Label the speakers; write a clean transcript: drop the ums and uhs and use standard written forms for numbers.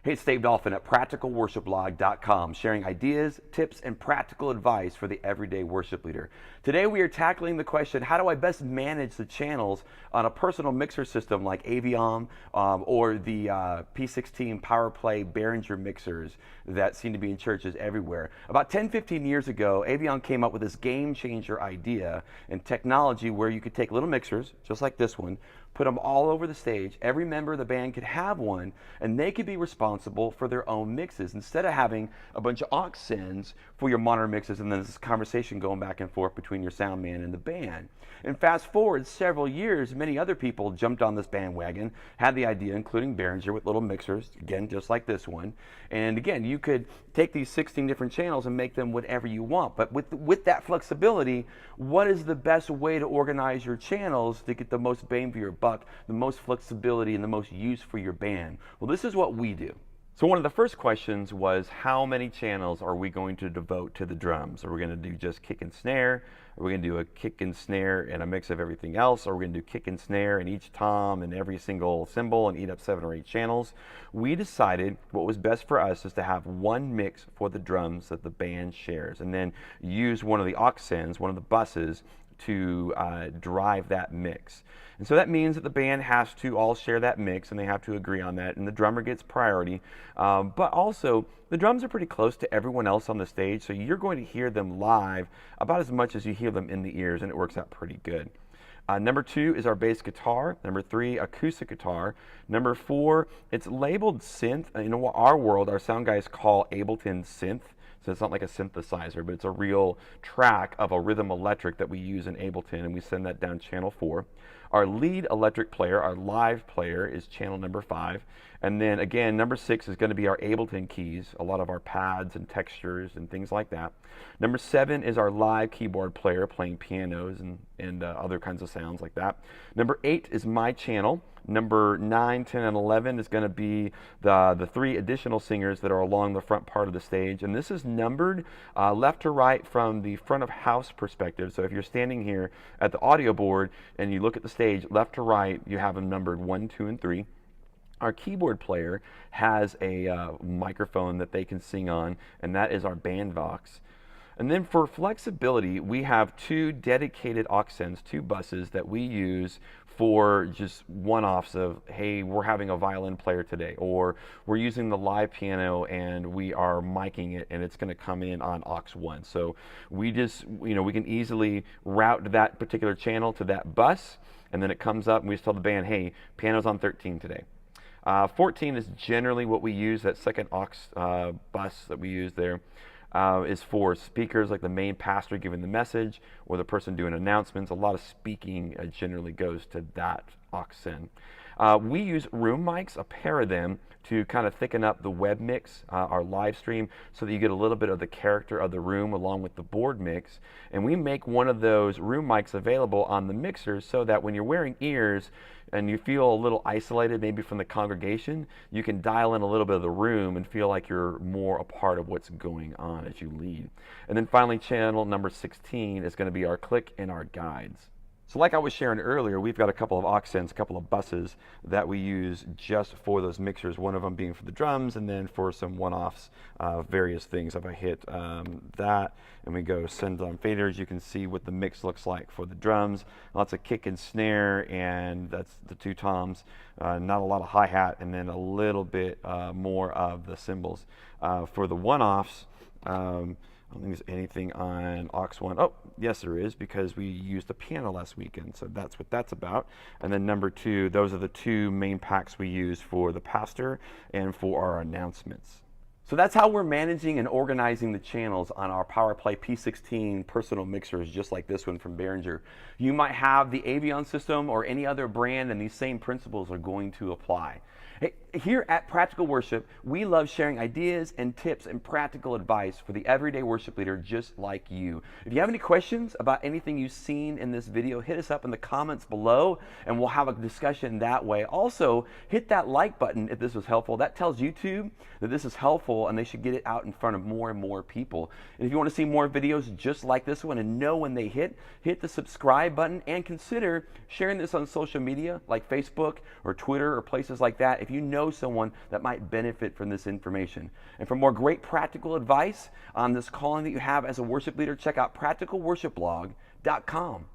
Speaker 1: Hey, it's Dave Dolphin at practicalworshipblog.com, sharing ideas, tips, and practical advice for the everyday worship leader. Today we are tackling the question, how do I best manage the channels on a personal mixer system like Aviom or the P16 Powerplay Behringer mixers that seem to be in churches everywhere. About 10-15 years ago, Aviom came up with this game changer idea and technology where you could take little mixers, just like this one, put them all over the stage. Every member of the band could have one, and they could be responsible for their own mixes instead of having a bunch of aux sends for your monitor mixes and then this conversation going back and forth between your sound man and the band. And fast forward several years, many other people jumped on this bandwagon, had the idea, including Behringer with little mixers, again, just like this one. And again, you could take these 16 different channels and make them whatever you want. But with that flexibility, what is the best way to organize your channels to get the most bang for your buck, the most flexibility, and the most use for your band? Well, this is what we do. So one of the first questions was, how many channels are we going to devote to the drums? Are we going to do just kick and snare? Are we going to do a kick and snare and a mix of everything else? Or are we going to do kick and snare and each tom and every single cymbal and eat up 7 or 8 channels? We decided what was best for us is to have one mix for the drums that the band shares, and then use one of the aux sends, one of the buses, to drive that mix. And so that means that the band has to all share that mix and they have to agree on that, and the drummer gets priority. But also, the drums are pretty close to everyone else on the stage, so you're going to hear them live about as much as you hear them in the ears, and it works out pretty good. Number 2 is our bass guitar. Number 3, acoustic guitar. Number 4, it's labeled synth. In our world, our sound guys call Ableton synth. So it's not like a synthesizer, but it's a real track of a rhythm electric that we use in Ableton, and we send that down channel 4. Our lead electric player, our live player, is channel number 5. And then again, number 6 is going to be our Ableton keys, a lot of our pads and textures and things like that. Number 7 is our live keyboard player, playing pianos and other kinds of sounds like that. Number 8 is my channel. Number 9, 10, and 11 is going to be the 3 additional singers that are along the front part of the stage. And this is numbered left to right from the front of house perspective. So if you're standing here at the audio board and you look at the stage, left to right, you have them numbered 1, 2, and 3. Our keyboard player has a microphone that they can sing on, and that is our band vox. And then for flexibility, we have 2 dedicated aux sends, 2 buses that we use for just one-offs of, hey, we're having a violin player today, or we're using the live piano and we are miking it and it's going to come in on aux 1. So we just, we can easily route that particular channel to that bus, and then it comes up and we just tell the band, hey, piano's on 13 today. 14 is generally what we use, that second aux bus that we use there. Is for speakers, like the main pastor giving the message or the person doing announcements. A lot of speaking generally goes to that aux send. We use room mics, a pair of them, to kind of thicken up the web mix, our live stream, so that you get a little bit of the character of the room along with the board mix. And we make one of those room mics available on the mixers so that when you're wearing ears and you feel a little isolated maybe from the congregation, you can dial in a little bit of the room and feel like you're more a part of what's going on as you lead. And then finally, channel number 16 is going to be our click and our guides. So like I was sharing earlier, we've got a couple of aux sends, a couple of buses that we use just for those mixers, one of them being for the drums and then for some one-offs, various things. If I hit that and we go send on faders, you can see what the mix looks like for the drums. Lots of kick and snare, and that's the 2 toms, not a lot of hi-hat, and then a little bit more of the cymbals. For the one-offs, I don't think there's anything on aux 1. Oh, yes there is, because we used the piano last weekend, so that's what that's about. And then number 2, those are the 2 main packs we use for the pastor and for our announcements. So that's how we're managing and organizing the channels on our Powerplay P16 personal mixers, just like this one from Behringer. You might have the Aviom system or any other brand, and these same principles are going to apply. Hey, here at Practical Worship, we love sharing ideas and tips and practical advice for the everyday worship leader just like you. If you have any questions about anything you've seen in this video, hit us up in the comments below and we'll have a discussion that way. Also, hit that like button if this was helpful. That tells YouTube that this is helpful and they should get it out in front of more and more people. And if you want to see more videos just like this one and know when they hit the subscribe button and consider sharing this on social media like Facebook or Twitter or places like that. If you know know someone that might benefit from this information. And for more great practical advice on this calling that you have as a worship leader, check out practicalworshipblog.com.